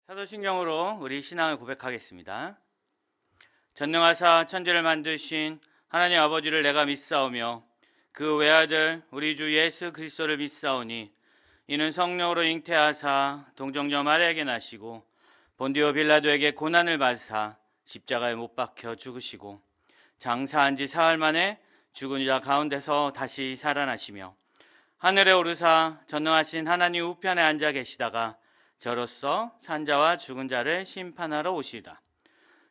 사도신경으로 우리 신앙을 고백하겠습니다. 전능하사 천지를 만드신 하나님 아버지를 내가 믿사오며 그 외아들 우리 주 예수 그리스도를 믿사오니 이는 성령으로 잉태하사 동정녀 마리아에게 나시고 본디오 빌라도에게 고난을 받으사 십자가에 못 박혀 죽으시고 장사한 지 사흘 만에 죽은 자 가운데서 다시 살아나시며 하늘에 오르사 전능하신 하나님 우편에 앉아 계시다가 저로서 산자와 죽은 자를 심판하러 오시리라.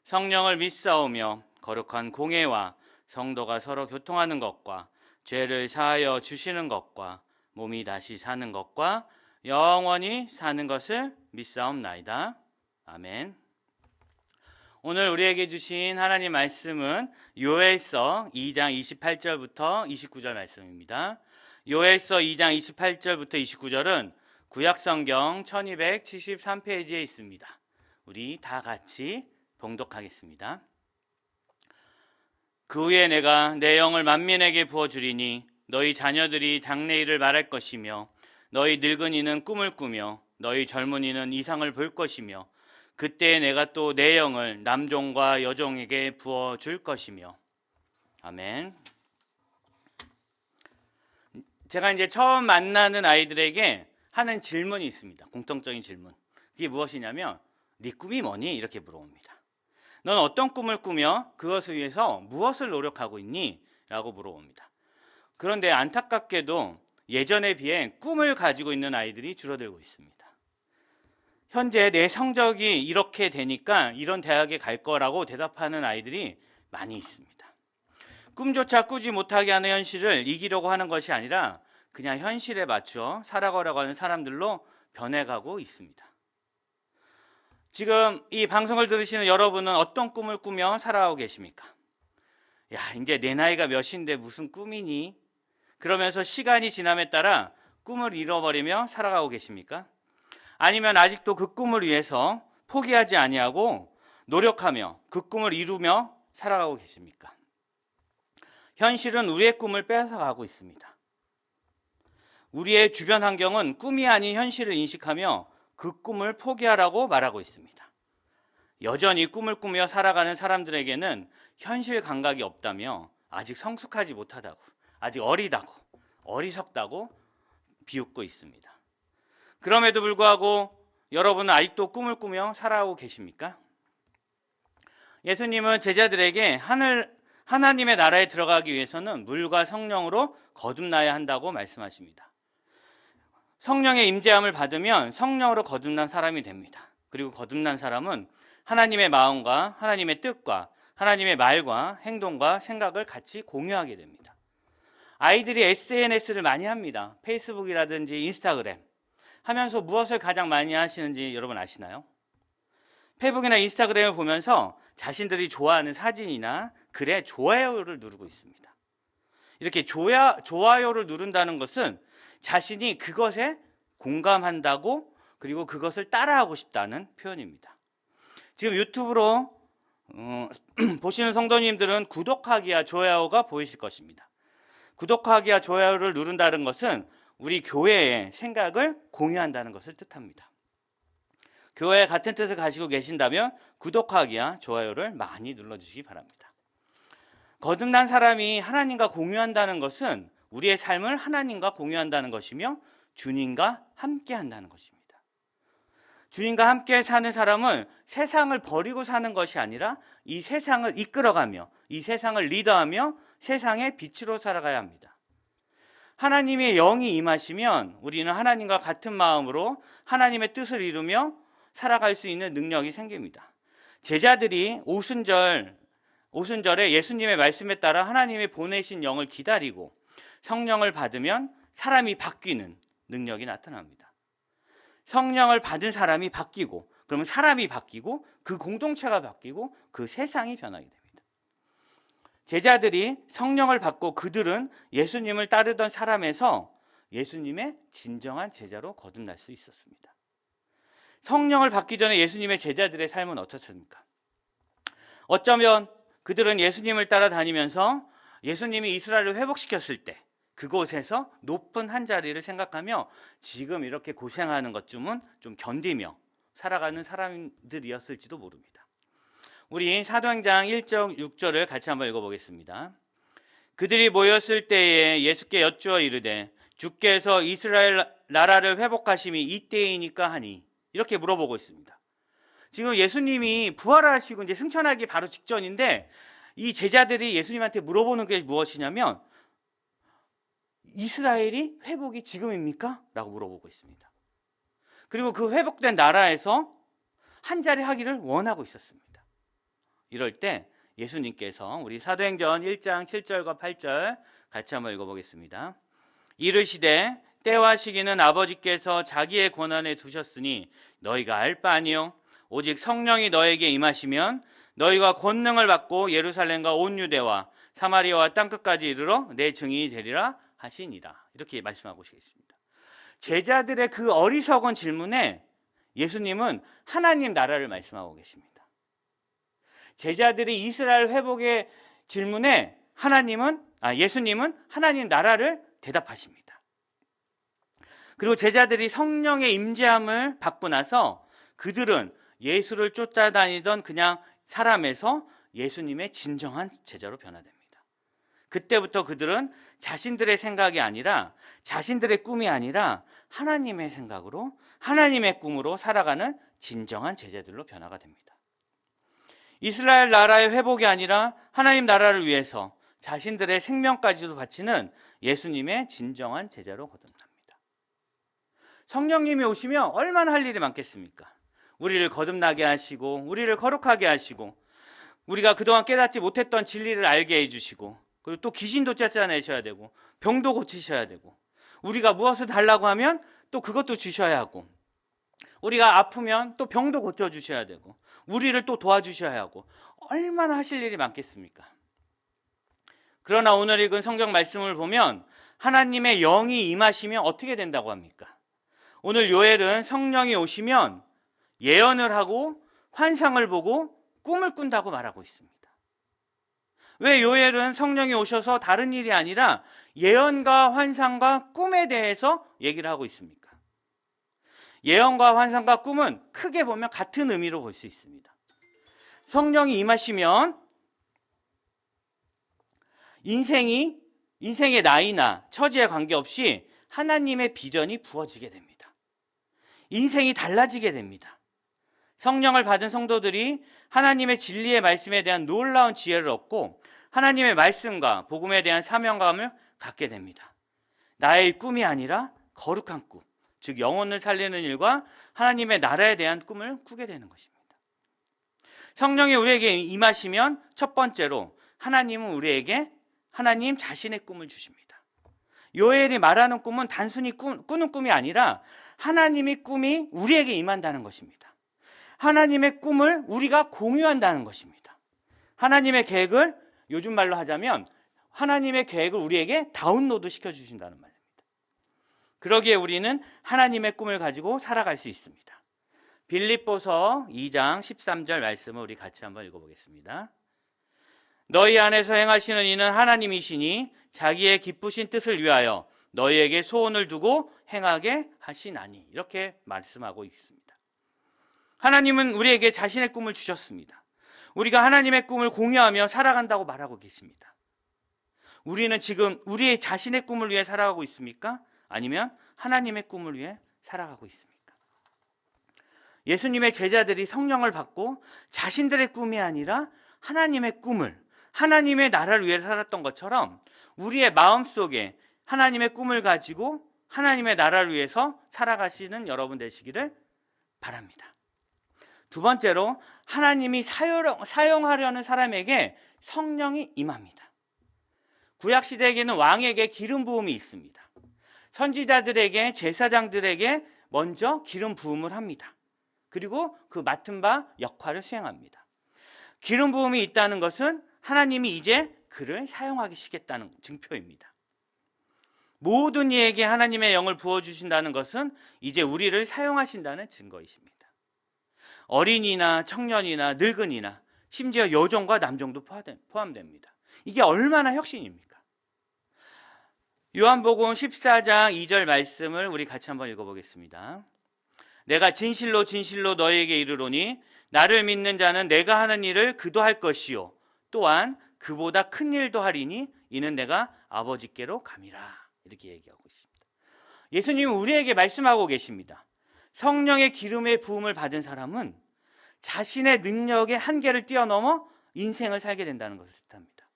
성령을 믿사오며 거룩한 공예와 성도가 서로 교통하는 것과 죄를 사하여 주시는 것과 몸이 다시 사는 것과 영원히 사는 것을 믿사옵나이다. 아멘. 오늘 우리에게 주신 하나님 말씀은 요엘서 2장 28절부터 29절 말씀입니다. 요엘서 2장 28절부터 29절은 구약성경 1273페이지에 있습니다. 우리 다 같이 봉독하겠습니다. 그 후에 내가 내 영을 만민에게 부어주리니 너희 자녀들이 장래일을 말할 것이며 너희 늙은이는 꿈을 꾸며 너희 젊은이는 이상을 볼 것이며 그때 내가 또 내 영을 남종과 여종에게 부어줄 것이며. 아멘. 제가 이제 처음 만나는 아이들에게 하는 질문이 있습니다. 공통적인 질문. 그게 무엇이냐면 네 꿈이 뭐니? 이렇게 물어봅니다. 넌 어떤 꿈을 꾸며 그것을 위해서 무엇을 노력하고 있니? 라고 물어봅니다. 그런데 안타깝게도 예전에 비해 꿈을 가지고 있는 아이들이 줄어들고 있습니다. 현재 내 성적이 이렇게 되니까 이런 대학에 갈 거라고 대답하는 아이들이 많이 있습니다. 꿈조차 꾸지 못하게 하는 현실을 이기려고 하는 것이 아니라 그냥 현실에 맞춰 살아가려고 하는 사람들로 변해가고 있습니다. 지금 이 방송을 들으시는 여러분은 어떤 꿈을 꾸며 살아가고 계십니까? 야, 이제 내 나이가 몇인데 무슨 꿈이니? 그러면서 시간이 지남에 따라 꿈을 잃어버리며 살아가고 계십니까? 아니면 아직도 그 꿈을 위해서 포기하지 아니하고 노력하며 그 꿈을 이루며 살아가고 계십니까? 현실은 우리의 꿈을 뺏어가고 있습니다. 우리의 주변 환경은 꿈이 아닌 현실을 인식하며 그 꿈을 포기하라고 말하고 있습니다. 여전히 꿈을 꾸며 살아가는 사람들에게는 현실 감각이 없다며 아직 성숙하지 못하다고, 아직 어리다고, 어리석다고 비웃고 있습니다. 그럼에도 불구하고 여러분은 아직도 꿈을 꾸며 살아가고 계십니까? 예수님은 제자들에게 하나님의 나라에 들어가기 위해서는 물과 성령으로 거듭나야 한다고 말씀하십니다. 성령의 임재함을 받으면 성령으로 거듭난 사람이 됩니다. 그리고 거듭난 사람은 하나님의 마음과 하나님의 뜻과 하나님의 말과 행동과 생각을 같이 공유하게 됩니다. 아이들이 SNS를 많이 합니다. 페이스북이라든지 인스타그램 하면서 무엇을 가장 많이 하시는지 여러분 아시나요? 페이스북이나 인스타그램을 보면서 자신들이 좋아하는 사진이나 글에 좋아요를 누르고 있습니다. 이렇게 좋아요를 누른다는 것은 자신이 그것에 공감한다고, 그리고 그것을 따라하고 싶다는 표현입니다. 지금 유튜브로 보시는 성도님들은 구독하기와 좋아요가 보이실 것입니다. 구독하기와 좋아요를 누른다는 것은 우리 교회의 생각을 공유한다는 것을 뜻합니다. 교회에 같은 뜻을 가지고 계신다면 구독하기와 좋아요를 많이 눌러주시기 바랍니다. 거듭난 사람이 하나님과 공유한다는 것은 우리의 삶을 하나님과 공유한다는 것이며 주님과 함께 한다는 것입니다. 주님과 함께 사는 사람은 세상을 버리고 사는 것이 아니라 이 세상을 이끌어가며 이 세상을 리더하며 세상의 빛으로 살아가야 합니다. 하나님의 영이 임하시면 우리는 하나님과 같은 마음으로 하나님의 뜻을 이루며 살아갈 수 있는 능력이 생깁니다. 제자들이 오순절에 예수님의 말씀에 따라 하나님의 보내신 영을 기다리고 성령을 받으면 사람이 바뀌는 능력이 나타납니다. 성령을 받은 사람이 바뀌고, 그러면 사람이 바뀌고, 그 공동체가 바뀌고, 그 세상이 변하게 됩니다. 제자들이 성령을 받고 그들은 예수님을 따르던 사람에서 예수님의 진정한 제자로 거듭날 수 있었습니다. 성령을 받기 전에 예수님의 제자들의 삶은 어떻습니까? 어쩌면 그들은 예수님을 따라다니면서 예수님이 이스라엘을 회복시켰을 때 그곳에서 높은 한 자리를 생각하며 지금 이렇게 고생하는 것쯤은 좀 견디며 살아가는 사람들이었을지도 모릅니다. 우리 사도행전 1장 6절을 같이 한번 읽어보겠습니다. 그들이 모였을 때에 예수께 여쭈어 이르되 주께서 이스라엘 나라를 회복하심이 이때이니까 하니, 이렇게 물어보고 있습니다. 지금 예수님이 부활하시고 이제 승천하기 바로 직전인데 이 제자들이 예수님한테 물어보는 게 무엇이냐면 이스라엘이 회복이 지금입니까? 라고 물어보고 있습니다. 그리고 그 회복된 나라에서 한 자리 하기를 원하고 있었습니다. 이럴 때 예수님께서 우리 사도행전 1장 7절과 8절 같이 한번 읽어보겠습니다. 이르시되 때와 시기는 아버지께서 자기의 권한에 두셨으니 너희가 알 바 아니요 오직 성령이 너에게 임하시면 너희가 권능을 받고 예루살렘과 온 유대와 사마리아와 땅끝까지 이르러 내 증인이 되리라 하시니라. 이렇게 말씀하고 계십니다. 제자들의 그 어리석은 질문에 예수님은 하나님 나라를 말씀하고 계십니다. 제자들이 이스라엘 회복의 질문에 예수님은 하나님 나라를 대답하십니다. 그리고 제자들이 성령의 임재함을 받고 나서 그들은 예수를 쫓아다니던 그냥 사람에서 예수님의 진정한 제자로 변화됩니다. 그때부터 그들은 자신들의 생각이 아니라, 자신들의 꿈이 아니라 하나님의 생각으로, 하나님의 꿈으로 살아가는 진정한 제자들로 변화가 됩니다. 이스라엘 나라의 회복이 아니라 하나님 나라를 위해서 자신들의 생명까지도 바치는 예수님의 진정한 제자로 거듭납니다. 성령님이 오시면 얼마나 할 일이 많겠습니까? 우리를 거듭나게 하시고, 우리를 거룩하게 하시고, 우리가 그동안 깨닫지 못했던 진리를 알게 해주시고, 그리고 또 귀신도 쫓아내셔야 되고, 병도 고치셔야 되고, 우리가 무엇을 달라고 하면 또 그것도 주셔야 하고, 우리가 아프면 또 병도 고쳐주셔야 되고, 우리를 또 도와주셔야 하고, 얼마나 하실 일이 많겠습니까? 그러나 오늘 읽은 성경 말씀을 보면 하나님의 영이 임하시면 어떻게 된다고 합니까? 오늘 요엘은 성령이 오시면 예언을 하고 환상을 보고 꿈을 꾼다고 말하고 있습니다. 왜 요엘은 성령이 오셔서 다른 일이 아니라 예언과 환상과 꿈에 대해서 얘기를 하고 있습니까? 예언과 환상과 꿈은 크게 보면 같은 의미로 볼 수 있습니다. 성령이 임하시면 인생의 나이나 처지에 관계없이 하나님의 비전이 부어지게 됩니다. 인생이 달라지게 됩니다. 성령을 받은 성도들이 하나님의 진리의 말씀에 대한 놀라운 지혜를 얻고 하나님의 말씀과 복음에 대한 사명감을 갖게 됩니다. 나의 꿈이 아니라 거룩한 꿈, 즉 영혼을 살리는 일과 하나님의 나라에 대한 꿈을 꾸게 되는 것입니다. 성령이 우리에게 임하시면 첫 번째로 하나님은 우리에게 하나님 자신의 꿈을 주십니다. 요엘이 말하는 꿈은 단순히 꾸는 꿈이 아니라 하나님의 꿈이 우리에게 임한다는 것입니다. 하나님의 꿈을 우리가 공유한다는 것입니다. 하나님의 계획을, 요즘 말로 하자면 하나님의 계획을 우리에게 다운로드 시켜주신다는 말입니다. 그러기에 우리는 하나님의 꿈을 가지고 살아갈 수 있습니다. 빌립보서 2장 13절 말씀을 우리 같이 한번 읽어보겠습니다. 너희 안에서 행하시는 이는 하나님이시니 자기의 기쁘신 뜻을 위하여 너희에게 소원을 두고 행하게 하시나니, 이렇게 말씀하고 있습니다. 하나님은 우리에게 자신의 꿈을 주셨습니다. 우리가 하나님의 꿈을 공유하며 살아간다고 말하고 계십니다. 우리는 지금 우리의 자신의 꿈을 위해 살아가고 있습니까? 아니면 하나님의 꿈을 위해 살아가고 있습니까? 예수님의 제자들이 성령을 받고 자신들의 꿈이 아니라 하나님의 꿈을, 하나님의 나라를 위해 살았던 것처럼 우리의 마음속에 하나님의 꿈을 가지고 하나님의 나라를 위해서 살아가시는 여러분 되시기를 바랍니다. 두 번째로, 하나님이 사용하려는 사람에게 성령이 임합니다. 구약시대에게는 왕에게 기름 부음이 있습니다. 선지자들에게, 제사장들에게 먼저 기름 부음을 합니다. 그리고 그 맡은 바 역할을 수행합니다. 기름 부음이 있다는 것은 하나님이 이제 그를 사용하시겠다는 증표입니다. 모든 이에게 하나님의 영을 부어주신다는 것은 이제 우리를 사용하신다는 증거이십니다. 어린이나 청년이나 늙은이나 심지어 여종과 남종도 포함됩니다. 이게 얼마나 혁신입니까? 요한복음 14장 2절 말씀을 우리 같이 한번 읽어보겠습니다. 내가 진실로 진실로 너희에게 이르노니 나를 믿는 자는 내가 하는 일을 그도 할 것이요 또한 그보다 큰 일도 하리니 이는 내가 아버지께로 감이라. 이렇게 얘기하고 있습니다. 예수님은 우리에게 말씀하고 계십니다. 성령의 기름의 부음을 받은 사람은 자신의 능력의 한계를 뛰어넘어 인생을 살게 된다는 것을 뜻합니다.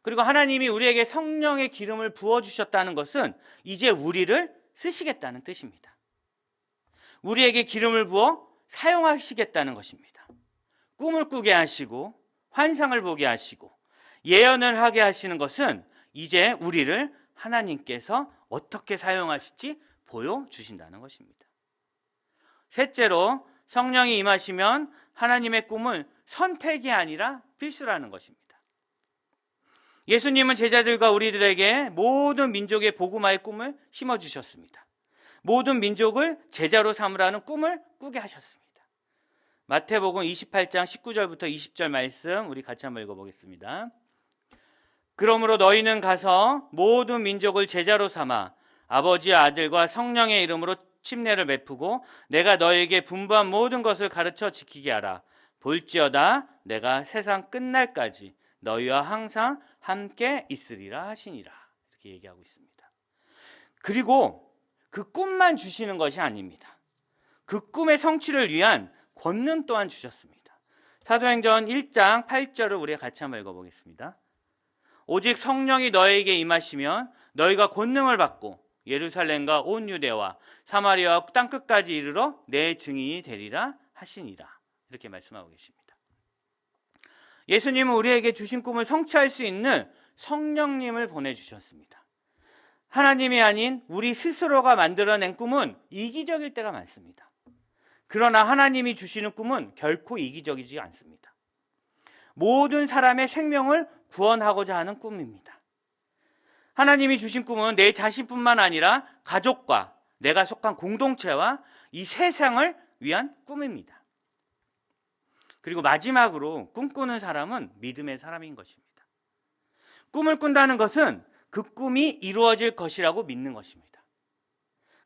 그리고 하나님이 우리에게 성령의 기름을 부어주셨다는 것은 이제 우리를 쓰시겠다는 뜻입니다. 우리에게 기름을 부어 사용하시겠다는 것입니다. 꿈을 꾸게 하시고 환상을 보게 하시고 예언을 하게 하시는 것은 이제 우리를 하나님께서 어떻게 사용하실지 보여주신다는 것입니다. 셋째로, 성령이 임하시면 하나님의 꿈은 선택이 아니라 필수라는 것입니다. 예수님은 제자들과 우리들에게 모든 민족의 복음화의 꿈을 심어주셨습니다. 모든 민족을 제자로 삼으라는 꿈을 꾸게 하셨습니다. 마태복음 28장 19절부터 20절 말씀 우리 같이 한번 읽어보겠습니다. 그러므로 너희는 가서 모든 민족을 제자로 삼아 아버지와 아들과 성령의 이름으로 침례를 베푸고 내가 너희에게 분부한 모든 것을 가르쳐 지키게 하라. 볼지어다 내가 세상 끝날까지 너희와 항상 함께 있으리라 하시니라. 이렇게 얘기하고 있습니다. 그리고 그 꿈만 주시는 것이 아닙니다. 그 꿈의 성취를 위한 권능 또한 주셨습니다. 사도행전 1장 8절을 우리가 같이 한번 읽어보겠습니다. 오직 성령이 너희에게 임하시면 너희가 권능을 받고 예루살렘과 온 유대와 사마리아와 땅끝까지 이르러 내 증인이 되리라 하시니라. 이렇게 말씀하고 계십니다. 예수님은 우리에게 주신 꿈을 성취할 수 있는 성령님을 보내주셨습니다. 하나님이 아닌 우리 스스로가 만들어낸 꿈은 이기적일 때가 많습니다. 그러나 하나님이 주시는 꿈은 결코 이기적이지 않습니다. 모든 사람의 생명을 구원하고자 하는 꿈입니다. 하나님이 주신 꿈은 내 자신뿐만 아니라 가족과 내가 속한 공동체와 이 세상을 위한 꿈입니다. 그리고 마지막으로 꿈꾸는 사람은 믿음의 사람인 것입니다. 꿈을 꾼다는 것은 그 꿈이 이루어질 것이라고 믿는 것입니다.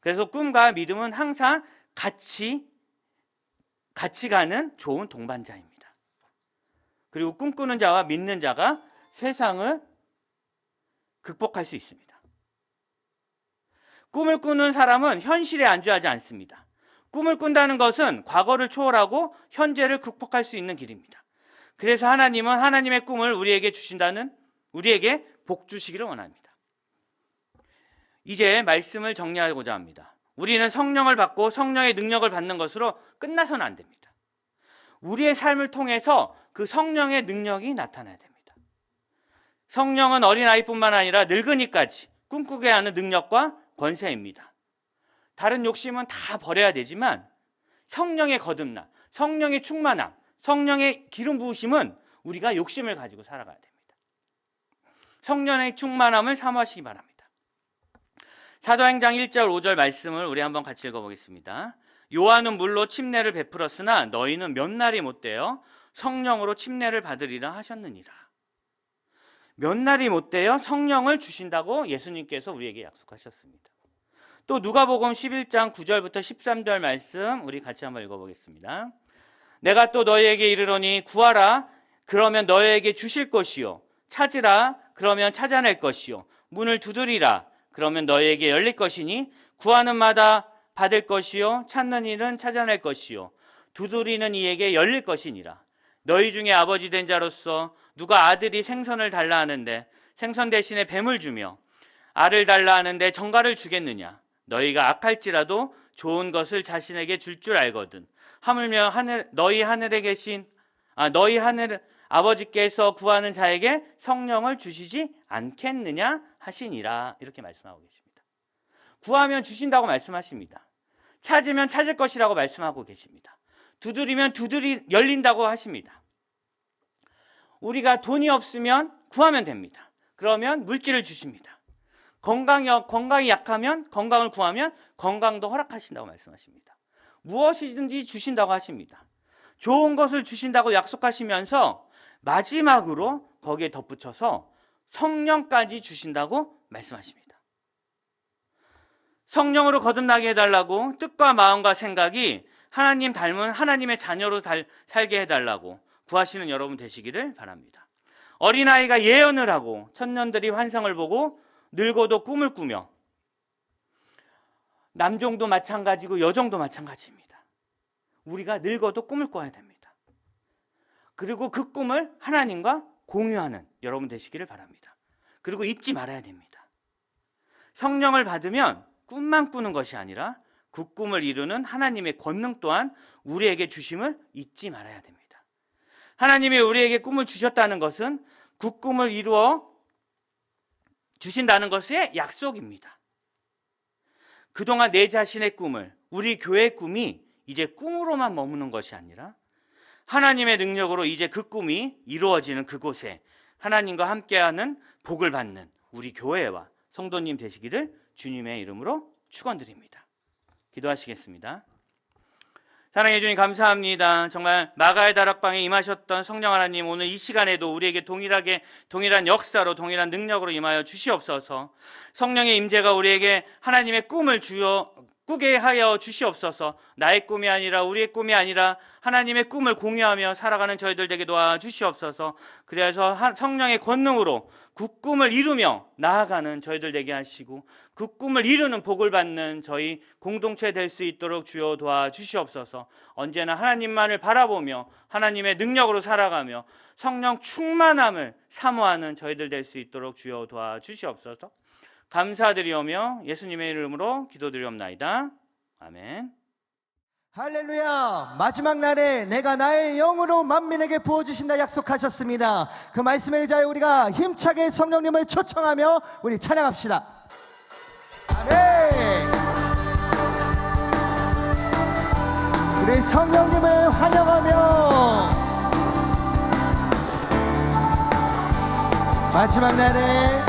그래서 꿈과 믿음은 항상 같이 가는 좋은 동반자입니다. 그리고 꿈꾸는 자와 믿는 자가 세상을 극복할 수 있습니다. 꿈을 꾸는 사람은 현실에 안주하지 않습니다. 꿈을 꾼다는 것은 과거를 초월하고 현재를 극복할 수 있는 길입니다. 그래서 하나님은 하나님의 꿈을 우리에게 복 주시기를 원합니다. 이제 말씀을 정리하고자 합니다. 우리는 성령을 받고 성령의 능력을 받는 것으로 끝나서는 안 됩니다. 우리의 삶을 통해서 그 성령의 능력이 나타나야 됩니다. 성령은 어린아이뿐만 아니라 늙은이까지 꿈꾸게 하는 능력과 권세입니다. 다른 욕심은 다 버려야 되지만 성령의 거듭남, 성령의 충만함, 성령의 기름 부으심은 우리가 욕심을 가지고 살아가야 됩니다. 성령의 충만함을 사모하시기 바랍니다. 사도행전 1절 5절 말씀을 우리 한번 같이 읽어보겠습니다. 요한은 물로 침례를 베풀었으나 너희는 몇 날이 못되어 성령으로 침례를 받으리라 하셨느니라. 몇 날이 못되어 성령을 주신다고 예수님께서 우리에게 약속하셨습니다. 또 누가복음 11장 9절부터 13절 말씀 우리 같이 한번 읽어보겠습니다. 내가 또 너희에게 이르노니 구하라 그러면 너희에게 주실 것이요 찾으라 그러면 찾아낼 것이요 문을 두드리라 그러면 너희에게 열릴 것이니 구하는 마다 받을 것이요 찾는 이는 찾아낼 것이요 두드리는 이에게 열릴 것이니라. 너희 중에 아버지 된 자로서 누가 아들이 생선을 달라 하는데 생선 대신에 뱀을 주며 알을 달라 하는데 정갈을 주겠느냐. 너희가 악할지라도 좋은 것을 자신에게 줄 줄 알거든. 하물며 너희 하늘에 계신 너희 하늘 아버지께서 구하는 자에게 성령을 주시지 않겠느냐 하시니라. 이렇게 말씀하고 계십니다. 구하면 주신다고 말씀하십니다. 찾으면 찾을 것이라고 말씀하고 계십니다. 두드리면 열린다고 하십니다. 우리가 돈이 없으면 구하면 됩니다. 그러면 물질을 주십니다. 건강이 약하면 건강을 구하면 건강도 허락하신다고 말씀하십니다. 무엇이든지 주신다고 하십니다. 좋은 것을 주신다고 약속하시면서 마지막으로 거기에 덧붙여서 성령까지 주신다고 말씀하십니다. 성령으로 거듭나게 해달라고, 뜻과 마음과 생각이 하나님 닮은 하나님의 자녀로 살게 해달라고 구하시는 여러분 되시기를 바랍니다. 어린아이가 예언을 하고 천년들이 환상을 보고 늙어도 꿈을 꾸며, 남종도 마찬가지고 여종도 마찬가지입니다. 우리가 늙어도 꿈을 꿔야 됩니다. 그리고 그 꿈을 하나님과 공유하는 여러분 되시기를 바랍니다. 그리고 잊지 말아야 됩니다. 성령을 받으면 꿈만 꾸는 것이 아니라 그 꿈을 이루는 하나님의 권능 또한 우리에게 주심을 잊지 말아야 됩니다. 하나님이 우리에게 꿈을 주셨다는 것은 그 꿈을 이루어 주신다는 것의 약속입니다. 그동안 내 자신의 꿈을, 우리 교회의 꿈이 이제 꿈으로만 머무는 것이 아니라 하나님의 능력으로 이제 그 꿈이 이루어지는 그곳에 하나님과 함께하는 복을 받는 우리 교회와 성도님 되시기를 주님의 이름으로 축원드립니다. 기도하시겠습니다. 사랑해 주님 감사합니다. 정말 마가의 다락방에 임하셨던 성령 하나님, 오늘 이 시간에도 우리에게 동일한 역사로 동일한 능력으로 임하여 주시옵소서. 성령의 임재가 우리에게 하나님의 꿈을 꾸게 하여 주시옵소서. 나의 꿈이 아니라, 우리의 꿈이 아니라 하나님의 꿈을 공유하며 살아가는 저희들 되게 도와 주시옵소서. 그래서 성령의 권능으로 그 꿈을 이루며 나아가는 저희들 되게 하시고, 그 꿈을 이루는 복을 받는 저희 공동체 될 수 있도록 주여 도와 주시옵소서. 언제나 하나님만을 바라보며 하나님의 능력으로 살아가며 성령 충만함을 사모하는 저희들 될 수 있도록 주여 도와 주시옵소서. 감사드리오며 예수님의 이름으로 기도드리옵나이다. 아멘. 할렐루야. 마지막 날에 내가 나의 영으로 만민에게 부어주신다 약속하셨습니다. 그 말씀에 의지하여 우리가 힘차게 성령님을 초청하며 우리 찬양합시다. 아멘. 우리 성령님을 환영하며 마지막 날에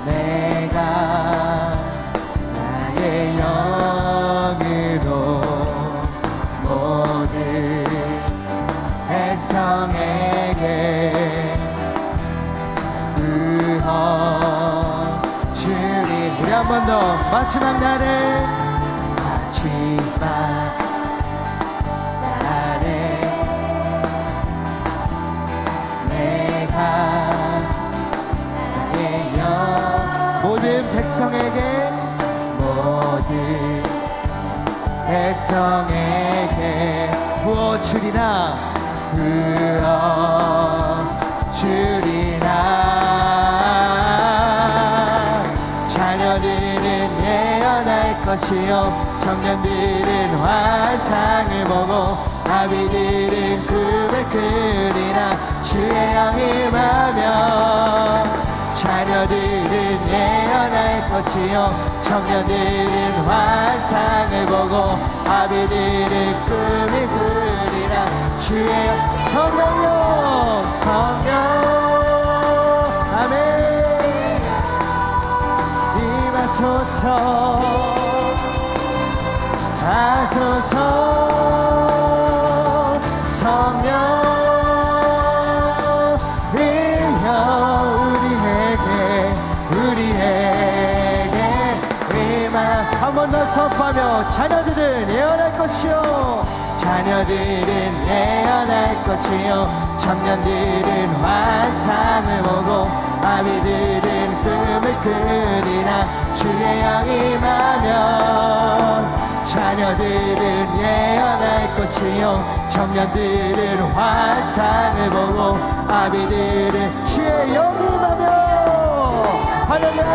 내가 나의 영으로 모든 백성에게 부어주리. 우리 한 번 더. 마지막 날에 백성에게 부어주리라. 자녀들은 예언할 것이요 청년들은 환상을 보고 아비들은 꿈을 꾸리라. 주의 영이 임하며 자녀들은 예언할 것이요 청년들은 환상을 보고 아비들은 꿈을 꾸리라. 주의 성령 아멘. 임하소서 하소서. 성령 한 번 더 선포하며 자녀들은 예언할 것이요 자녀들은 예언할 것이요 청년들은 환상을 보고 아비들은 꿈을 꾸리라. 주의 영이 임하면 자녀들은 예언할 것이요 청년들은 환상을 보고 아비들은 주의 영이 임하면 할렐루야.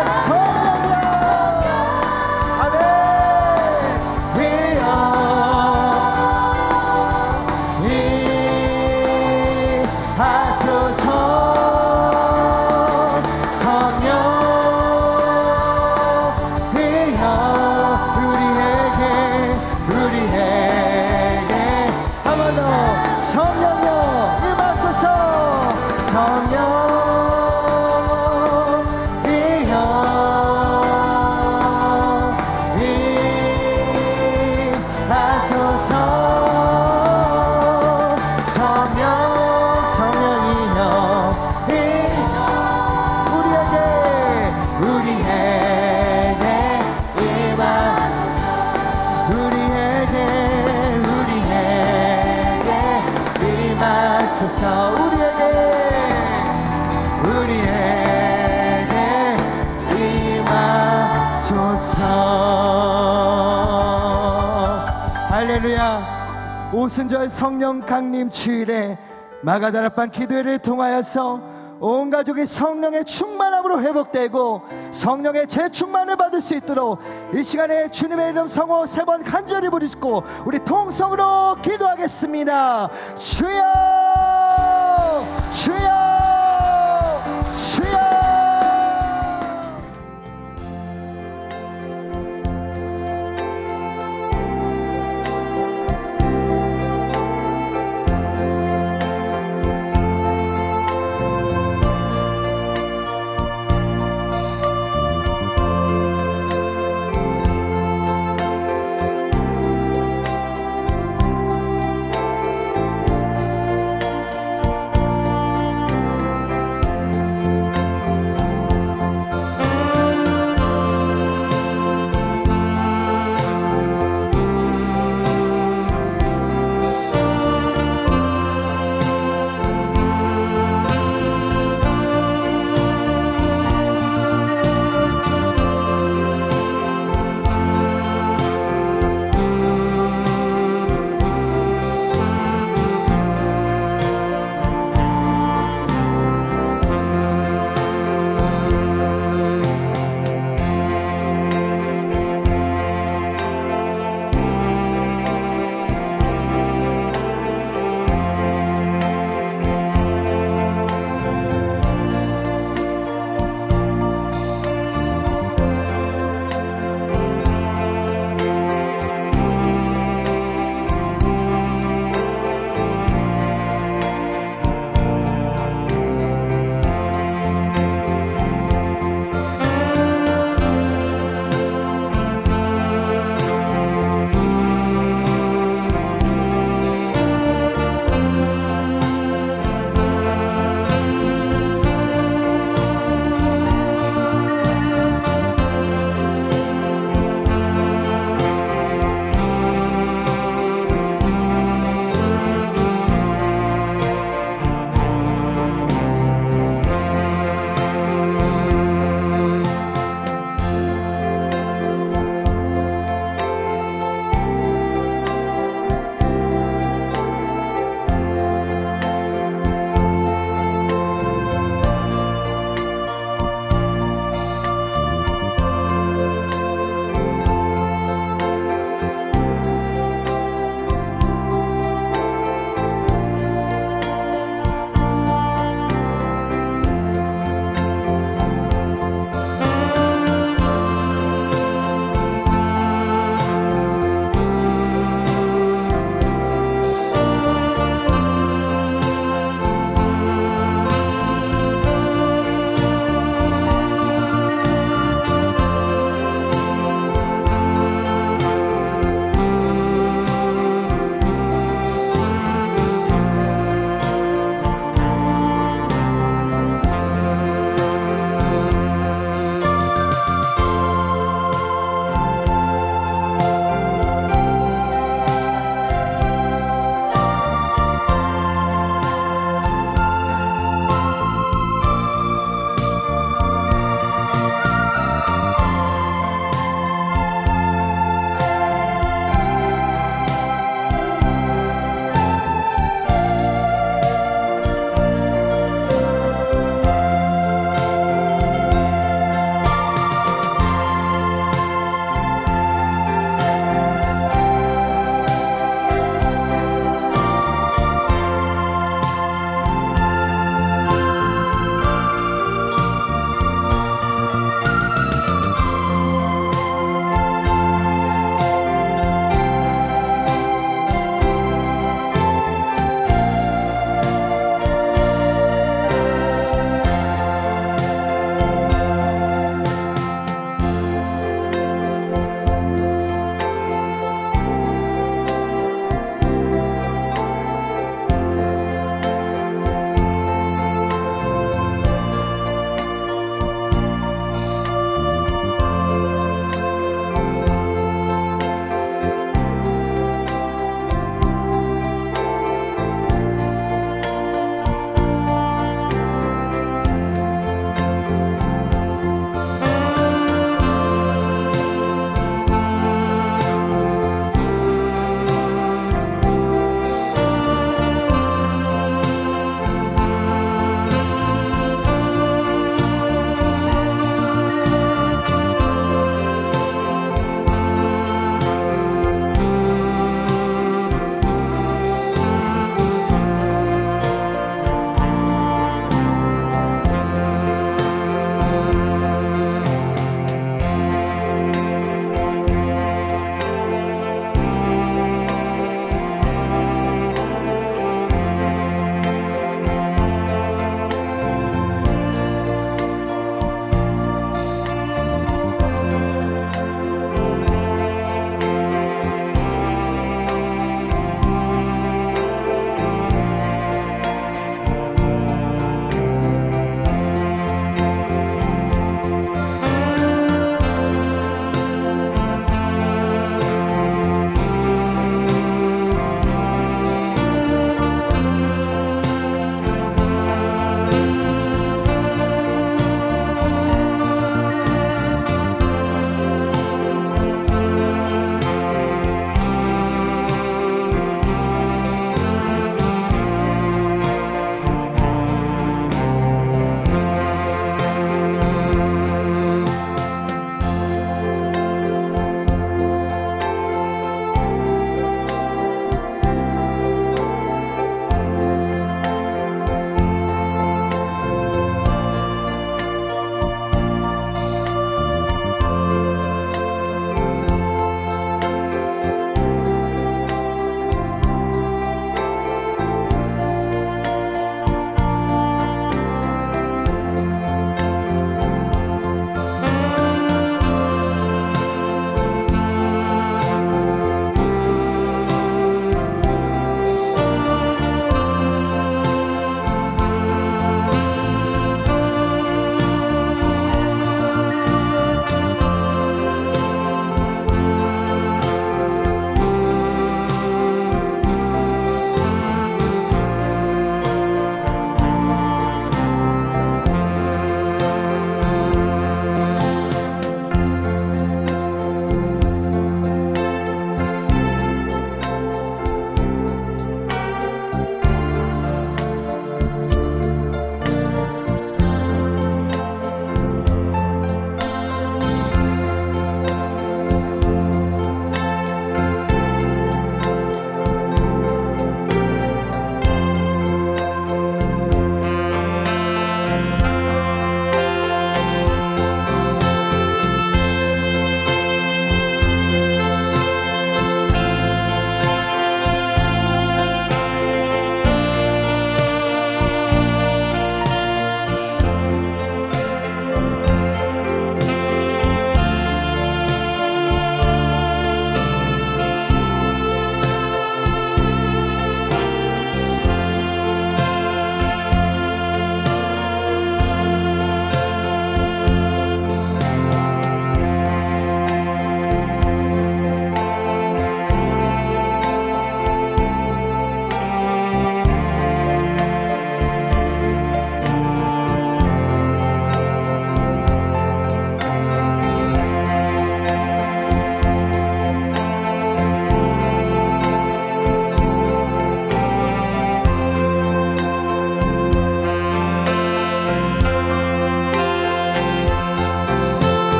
성령이여 성령이여 할렐루야. 오순절 성령 강림 주일에 마가다락방 기도회를 통하여서 온 가족이 성령의 충만함으로 회복되고 성령의 재충만을 받을 수 있도록 이 시간에 주님의 이름 성호 3번 간절히 부르시고 우리 통성으로 기도하겠습니다. 주여 주여